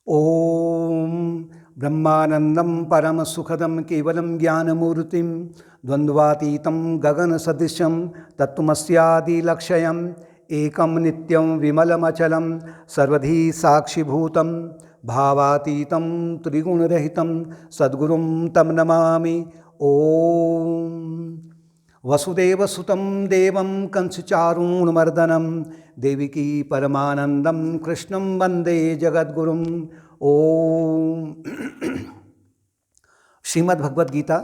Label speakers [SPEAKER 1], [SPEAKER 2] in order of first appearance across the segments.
[SPEAKER 1] ओम ब्रह्मानंदं परम सुखदं केवलं ज्ञानमूर्तिं द्वन्द्वातीतं गगनसदृशं तत्त्वमस्यादिलक्ष्यम् एकं नित्यं विमलमचलं सर्वधी साक्षिभूतं भावातीतं त्रिगुणरहितं सद्गुरुं तं नमामि। ओम वसुदेवसुतं देवं कंसचारूणमर्दनं देवकी परमानंदं कृष्णं वंदे जगद्गुरुम्। ओम श्रीमद् भगवद गीता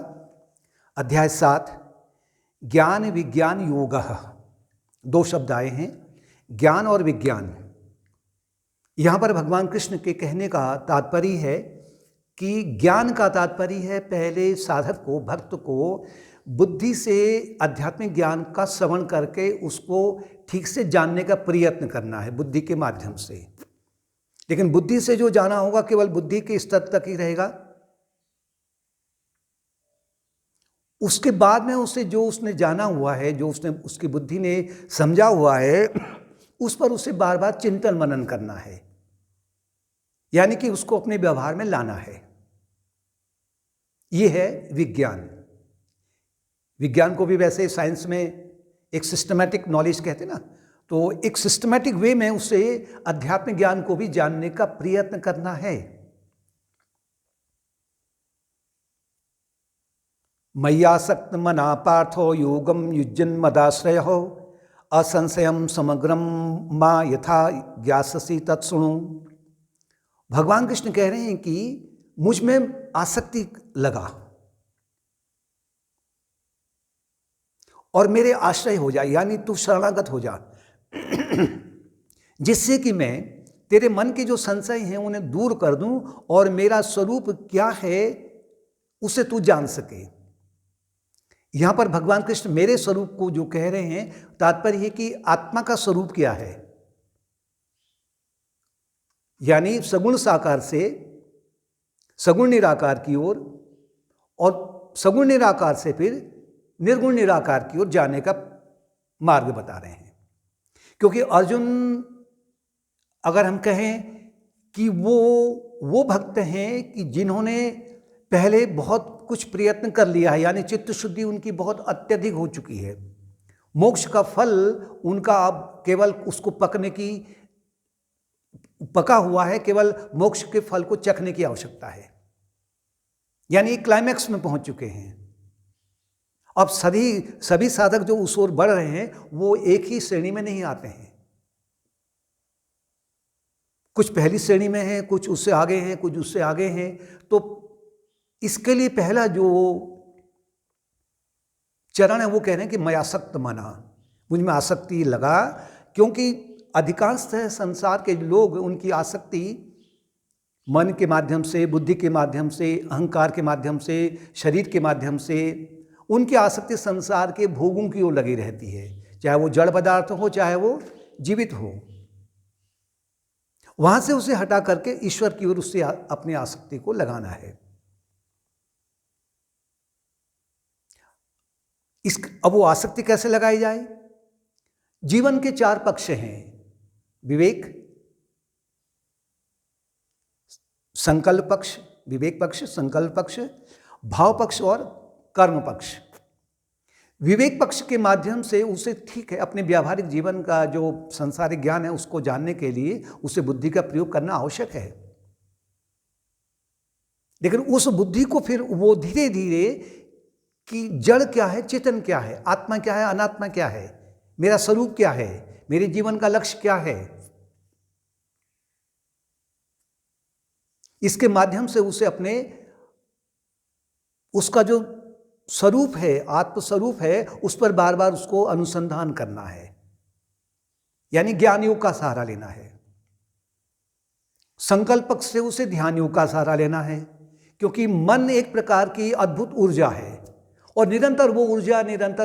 [SPEAKER 1] अध्याय 7 ज्ञान विज्ञान योगः। 2 शब्द आए हैं, ज्ञान और विज्ञान। यहाँ पर भगवान कृष्ण के कहने का तात्पर्य है कि ज्ञान का तात्पर्य है पहले साधक को, भक्त को बुद्धि से आध्यात्मिक ज्ञान का श्रवण करके उसको ठीक से जानने का प्रयत्न करना है बुद्धि के माध्यम से। लेकिन बुद्धि से जो जाना होगा केवल बुद्धि के स्तर तक ही रहेगा। उसके बाद में उसे जो उसने जाना हुआ है, जो उसने उसकी बुद्धि ने समझा हुआ है, उस पर उसे बार बार चिंतन मनन करना है, यानी कि उसको अपने व्यवहार में लाना है। यह है विज्ञान। विज्ञान को भी वैसे साइंस में एक सिस्टमैटिक नॉलेज कहते हैं ना, तो एक सिस्टमैटिक वे में उसे अध्यात्मिक ज्ञान को भी जानने का प्रयत्न करना है। मय्यासक्त मना पार्थो योगम युज्यन मदाश्रयो असंशयम समग्रम मां यथा ज्ञाससी तत्सुणु। भगवान कृष्ण कह रहे हैं कि मुझ में आसक्ति लगा और मेरे आश्रय हो जा, यानी तू शरणागत हो जा, जिससे कि मैं तेरे मन के जो संशय हैं उन्हें दूर कर दूं और मेरा स्वरूप क्या है उसे तू जान सके। यहां पर भगवान कृष्ण मेरे स्वरूप को जो कह रहे हैं, तात्पर्य है कि आत्मा का स्वरूप क्या है, यानी सगुण साकार से सगुण निराकार की ओर और सगुण निराकार से फिर निर्गुण निराकार की ओर जाने का मार्ग बता रहे हैं। क्योंकि अर्जुन, अगर हम कहें कि वो भक्त हैं कि जिन्होंने पहले बहुत कुछ प्रयत्न कर लिया है, यानी चित्त शुद्धि उनकी बहुत अत्यधिक हो चुकी है, मोक्ष का फल उनका अब केवल उसको पका हुआ है, केवल मोक्ष के फल को चखने की आवश्यकता है, यानी क्लाइमैक्स में पहुंच चुके हैं। अब सभी साधक जो उस ओर बढ़ रहे हैं वो एक ही श्रेणी में नहीं आते हैं। कुछ पहली श्रेणी में हैं, कुछ उससे आगे हैं, कुछ उससे आगे हैं। तो इसके लिए पहला जो चरण है वो कह रहे हैं कि मैं आसक्त मना, मुझ में आसक्ति लगा। क्योंकि अधिकांश संसार के लोग उनकी आसक्ति मन के माध्यम से, बुद्धि के माध्यम से, अहंकार के माध्यम से, शरीर के माध्यम से, उनकी आसक्ति संसार के भोगों की ओर लगी रहती है, चाहे वो जड़ पदार्थ हो चाहे वो जीवित हो। वहां से उसे हटा करके ईश्वर की ओर उससे अपनी आसक्ति को लगाना है। अब वो आसक्ति कैसे लगाई जाए? जीवन के 4 पक्ष हैं, विवेक, संकल्प पक्ष, विवेक पक्ष, संकल्प पक्ष, भाव पक्ष और कर्म पक्ष। विवेक पक्ष के माध्यम से उसे ठीक है अपने व्यावहारिक जीवन का जो संसारिक ज्ञान है उसको जानने के लिए उसे बुद्धि का प्रयोग करना आवश्यक है। लेकिन उस बुद्धि को फिर वो धीरे धीरे कि जड़ क्या है, चेतन क्या है, आत्मा क्या है, अनात्मा क्या है, मेरा स्वरूप क्या है, मेरे जीवन का लक्ष्य क्या है, इसके माध्यम से उसे अपने उसका जो स्वरूप है, आत्मस्वरूप है, उस पर बार बार उसको अनुसंधान करना है, यानी ज्ञान योग का सहारा लेना है। संकल्प पक्ष से उसे ध्यान योग का सहारा लेना है, क्योंकि मन एक प्रकार की अद्भुत ऊर्जा है और निरंतर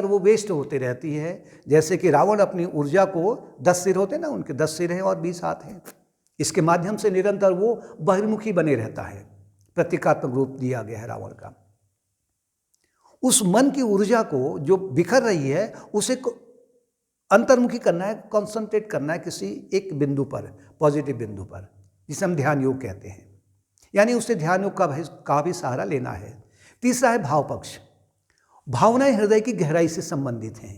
[SPEAKER 1] वो वेस्ट होते रहती है। जैसे कि रावण अपनी ऊर्जा को 10 सिर होते ना, उनके 10 सिर हैं और 20 हाथ हैं, इसके माध्यम से निरंतर वो बहिर्मुखी बने रहता है। प्रतीकात्मक रूप दिया गया है रावण का। उस मन की ऊर्जा को जो बिखर रही है उसे अंतर्मुखी करना है, कंसंट्रेट करना है किसी एक बिंदु पर, पॉजिटिव बिंदु पर, जिसे हम ध्यान योग कहते हैं। यानी उसे ध्यान योग का भी सहारा लेना है। तीसरा है भाव पक्ष। भावनाएं हृदय की गहराई से संबंधित हैं।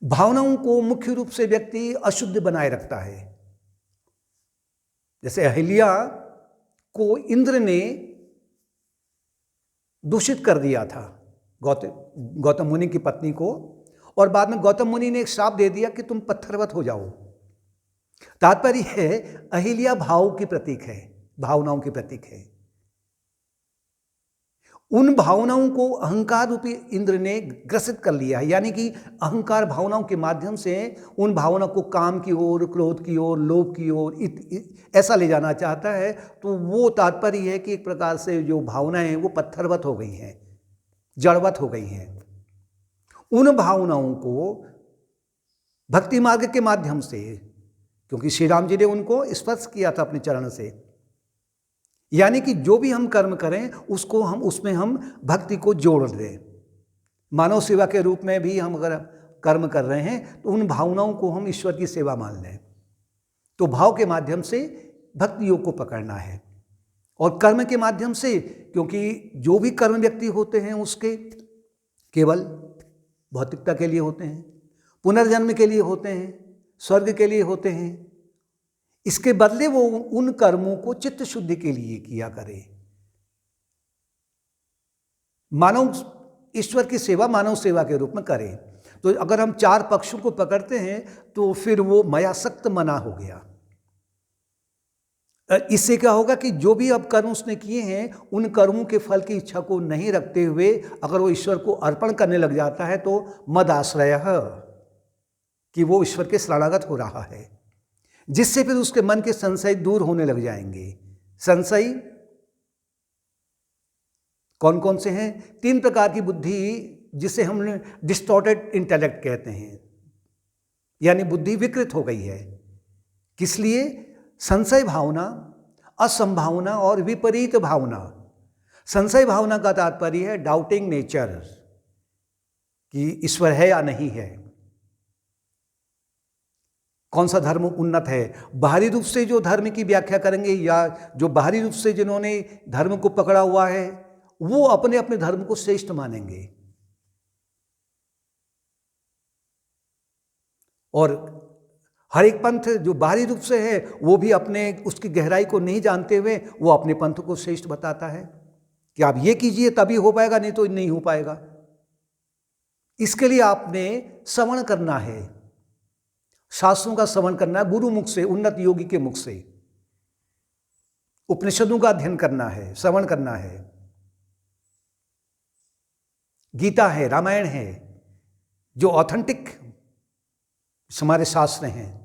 [SPEAKER 1] भावनाओं को मुख्य रूप से व्यक्ति अशुद्ध बनाए रखता है। जैसे अहिल्या को इंद्र ने दूषित कर दिया था, गौतम मुनि की पत्नी को, और बाद में गौतम मुनि ने एक श्राप दे दिया कि तुम पत्थरवत हो जाओ। तात्पर्य है अहिल्या भाव की प्रतीक है, भावनाओं की प्रतीक है। उन भावनाओं को अहंकार रूपी इंद्र ने ग्रसित कर लिया है, यानी कि अहंकार भावनाओं के माध्यम से उन भावनाओं को काम की ओर, क्रोध की ओर, लोभ की ओर ऐसा ले जाना चाहता है। तो वो तात्पर्य है कि एक प्रकार से जो भावनाएं हैं वो पत्थरवत हो गई हैं, जड़वत हो गई हैं। उन भावनाओं को भक्ति मार्ग के माध्यम से, क्योंकि श्री राम जी ने उनको स्पर्श किया था अपने चरण से, यानी कि जो भी हम कर्म करें उसको उसमें हम भक्ति को जोड़ दें। मानव सेवा के रूप में भी हम अगर कर्म कर रहे हैं तो उन भावनाओं को हम ईश्वर की सेवा मान लें। तो भाव के माध्यम से भक्ति योग को पकड़ना है, और कर्म के माध्यम से, क्योंकि जो भी कर्म व्यक्ति होते हैं उसके केवल भौतिकता के लिए होते हैं, पुनर्जन्म के लिए होते हैं, स्वर्ग के लिए होते हैं। इसके बदले वो उन कर्मों को चित्त शुद्धि के लिए किया करे। मानव ईश्वर की सेवा मानव सेवा के रूप में करे। तो अगर हम चार पक्षों को पकड़ते हैं तो फिर वो मयासक्त मना हो गया। इससे क्या होगा कि जो भी अब कर्म उसने किए हैं उन कर्मों के फल की इच्छा को नहीं रखते हुए अगर वो ईश्वर को अर्पण करने लग जाता है तो मद आश्रय, कि वो ईश्वर के शरणागत हो रहा है, जिससे फिर उसके मन के संशय दूर होने लग जाएंगे। संशय कौन कौन से हैं? 3 प्रकार की बुद्धि, जिसे हम डिस्टॉर्टेड इंटेलेक्ट कहते हैं, यानी बुद्धि विकृत हो गई है। किस लिए? संशय भावना, असंभावना और विपरीत भावना। संशय भावना का तात्पर्य है डाउटिंग नेचर, कि ईश्वर है या नहीं है, कौन सा धर्म उन्नत है। बाहरी रूप से जो धर्म की व्याख्या करेंगे या जो बाहरी रूप से जिन्होंने धर्म को पकड़ा हुआ है वो अपने अपने धर्म को श्रेष्ठ मानेंगे, और हर एक पंथ जो बाहरी रूप से है वो भी अपने उसकी गहराई को नहीं जानते हुए वो अपने पंथ को श्रेष्ठ बताता है कि आप ये कीजिए तभी हो पाएगा, नहीं तो नहीं हो पाएगा। इसके लिए आपने श्रवण करना है, शास्त्रों का श्रवण करना है, गुरु मुख से, उन्नत योगी के मुख से, उपनिषदों का अध्ययन करना है, श्रवण करना है। गीता है, रामायण है, जो ऑथेंटिक हमारे शास्त्र हैं,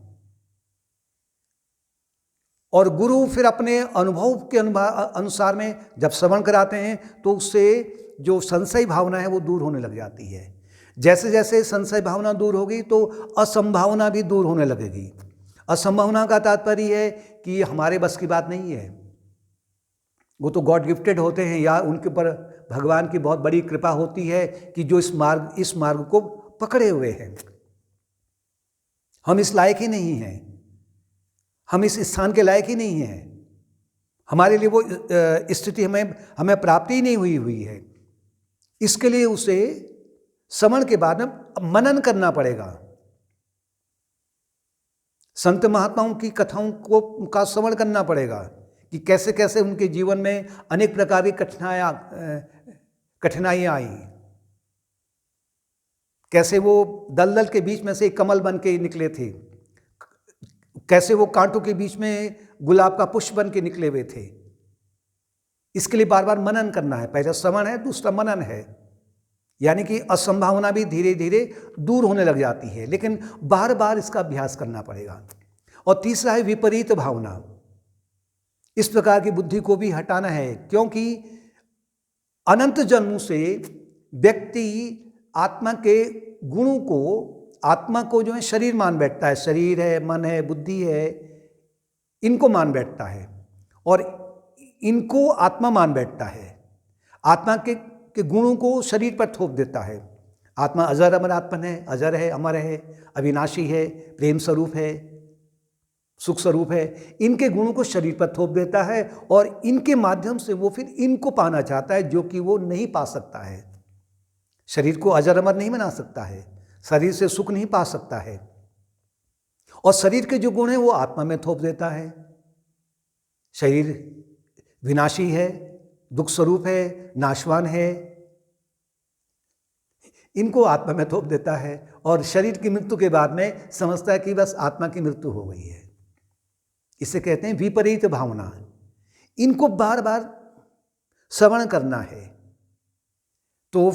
[SPEAKER 1] और गुरु फिर अपने अनुभव के अनुसार में जब श्रवण कराते हैं तो उससे जो संशय भावना है वो दूर होने लग जाती है। जैसे जैसे संशय भावना दूर होगी तो असंभावना भी दूर होने लगेगी। असंभावना का तात्पर्य है कि हमारे बस की बात नहीं है, वो तो गॉड गिफ्टेड होते हैं या उनके ऊपर भगवान की बहुत बड़ी कृपा होती है कि जो इस मार्ग को पकड़े हुए हैं। हम इस लायक ही नहीं हैं, हम इस स्थान के लायक ही नहीं हैं, हमारे लिए वो स्थिति हमें प्राप्ति ही नहीं हुई है। इसके लिए उसे श्रवण के बाद में मनन करना पड़ेगा। संत महात्माओं की कथाओं का श्रवण करना पड़ेगा कि कैसे कैसे उनके जीवन में अनेक प्रकार की कठिनाइयाँ आई, कैसे वो दलदल के बीच में से एक कमल बन के निकले थे, कैसे वो कांटों के बीच में गुलाब का पुष्प बन के निकले हुए थे। इसके लिए बार बार मनन करना है। पहला श्रवण है, दूसरा मनन है, यानी कि असंभावना भी धीरे धीरे दूर होने लग जाती है, लेकिन बार बार इसका अभ्यास करना पड़ेगा। और तीसरा है विपरीत भावना। इस प्रकार की बुद्धि को भी हटाना है, क्योंकि अनंत जन्मों से व्यक्ति आत्मा के गुणों को, आत्मा को जो है शरीर मान बैठता है, शरीर है, मन है, बुद्धि है, इनको मान बैठता है और इनको आत्मा मान बैठता है। आत्मा के गुणों को शरीर पर थोप देता है। आत्मा अजर अमर आत्मन है, अजर है, अमर है, अविनाशी है, प्रेम स्वरूप है, सुख स्वरूप है, इनके गुणों को शरीर पर थोप देता है और इनके माध्यम से वो फिर इनको पाना चाहता है, जो कि वो नहीं पा सकता है। शरीर को अजर अमर नहीं बना सकता है, शरीर से सुख नहीं पा सकता है, और शरीर के जो गुण हैं वो आत्मा में थोप देता है। शरीर विनाशी है, दुख स्वरूप है, नाशवान है, इनको आत्मा में थोप देता है और शरीर की मृत्यु के बाद में समझता है कि बस आत्मा की मृत्यु हो गई है। इसे कहते हैं विपरीत भावना। इनको बार बार श्रवण करना है। तो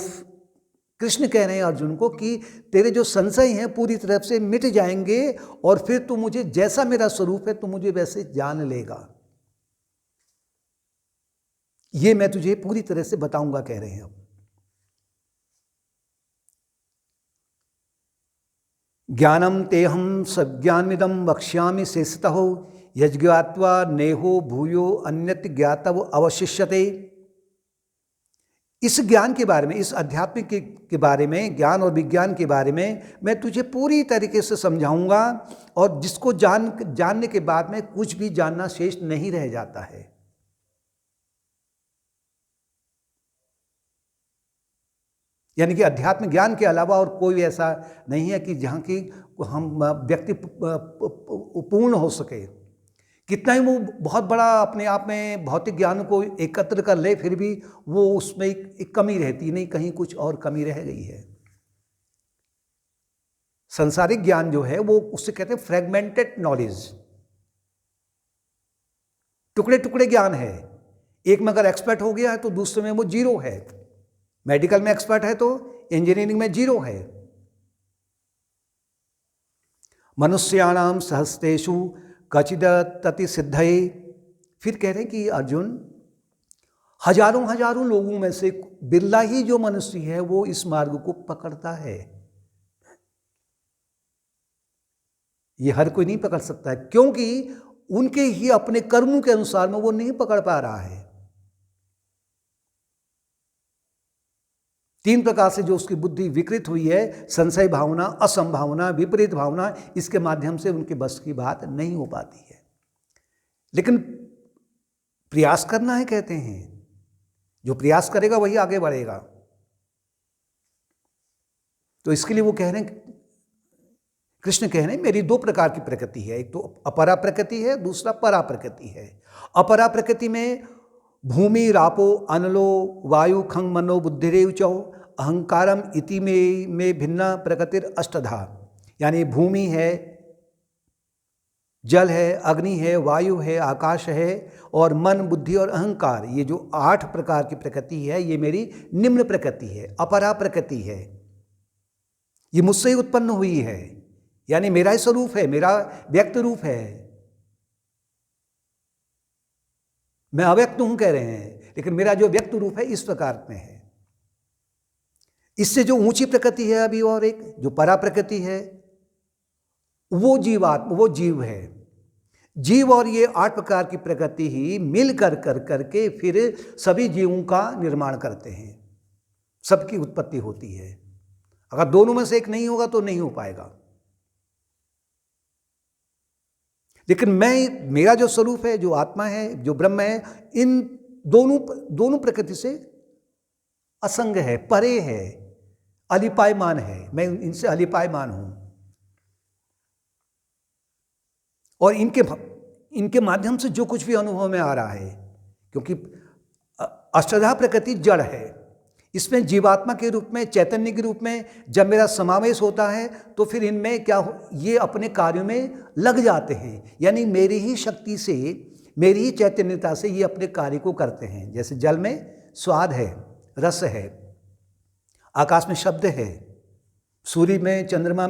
[SPEAKER 1] कृष्ण कह रहे हैं अर्जुन को कि तेरे जो संशय हैं पूरी तरह से मिट जाएंगे और फिर तू मुझे, जैसा मेरा स्वरूप है तू मुझे वैसे जान लेगा। ये मैं तुझे पूरी तरह से बताऊंगा, कह रहे हैं। अब ज्ञानम तेहम सज्ञानमिदं वक्ष्यामि शेषतः यज्ञात्वा नेहो भूयो अन्यत् ज्ञातव अवशिष्यते। इस ज्ञान के बारे में, इस आध्यात्मिक के बारे में, ज्ञान और विज्ञान के बारे में मैं तुझे पूरी तरीके से समझाऊंगा, और जिसको जानने के बाद में कुछ भी जानना शेष नहीं रह जाता है। यानी कि अध्यात्म ज्ञान के अलावा और कोई ऐसा नहीं है कि जहाँ की हम व्यक्ति पूर्ण हो सके। कितना ही वो बहुत बड़ा अपने आप में भौतिक ज्ञान को एकत्र कर ले, फिर भी वो उसमें एक कमी रहती नहीं, कहीं कुछ और कमी रह गई है। संसारिक ज्ञान जो है वो उससे कहते हैं फ्रेगमेंटेड नॉलेज, टुकड़े टुकड़े ज्ञान है। एक में अगर एक्सपर्ट हो गया है तो दूसरे में वो जीरो है। मेडिकल में एक्सपर्ट है तो इंजीनियरिंग में जीरो है। मनुष्याणाम सहस्तेषु कचिद तति सिद्धये। फिर कह रहे हैं कि अर्जुन, हजारों हजारों लोगों में से बिरला ही जो मनुष्य है वो इस मार्ग को पकड़ता है। ये हर कोई नहीं पकड़ सकता है, क्योंकि उनके ही अपने कर्मों के अनुसार में वो नहीं पकड़ पा रहा है। तीन प्रकार से जो उसकी बुद्धि विकृत हुई है, संशय भावना, असंभावना, विपरीत भावना, इसके माध्यम से उनके बस की बात नहीं हो पाती है। लेकिन प्रयास करना है, कहते हैं। जो प्रयास करेगा वही आगे बढ़ेगा। तो इसके लिए वो कह रहे हैं, कृष्ण कह रहे हैं, मेरी दो प्रकार की प्रकृति है। एक तो अपरा प्रकृति है, दूसरा परा प्रकृति है। अपरा प्रकृति में भूमि रापो अनलो वायु खंग मनो बुद्धिरेव चौ अहंकारम इति में भिन्ना प्रकृतिर अष्टधा। यानी भूमि है, जल है, अग्नि है, वायु है, आकाश है, और मन, बुद्धि और अहंकार, ये जो 8 प्रकार की प्रकृति है, ये मेरी निम्न प्रकृति है, अपरा प्रकृति है। ये मुझसे ही उत्पन्न हुई है, यानी मेरा ही स्वरूप है, मेरा व्यक्त रूप है। मैं अव्यक्त हूं कह रहे हैं, लेकिन मेरा जो व्यक्त रूप है इस प्रकार में है। इससे जो ऊंची प्रकृति है अभी, और एक जो परा प्रकृति है, वो जीवात्मा, वो जीव है। जीव और ये 8 प्रकार की प्रकृति ही मिल करके फिर सभी जीवों का निर्माण करते हैं, सबकी उत्पत्ति होती है। अगर दोनों में से एक नहीं होगा तो नहीं हो पाएगा। लेकिन मेरा जो स्वरूप है, जो आत्मा है, जो ब्रह्म है, इन दोनों प्रकृति से असंग है, परे है, अलिपायमान है। मैं इनसे अलिपायमान हूं, और इनके माध्यम से जो कुछ भी अनुभव में आ रहा है, क्योंकि अष्टधा प्रकृति जड़ है, इसमें जीवात्मा के रूप में, चैतन्य के रूप में जब मेरा समावेश होता है तो फिर इनमें क्या ये अपने कार्यों में लग जाते हैं। यानी मेरी ही शक्ति से, मेरी ही चैतन्यता से ये अपने कार्य को करते हैं। जैसे जल में स्वाद है, रस है, आकाश में शब्द है, सूर्य में, चंद्रमा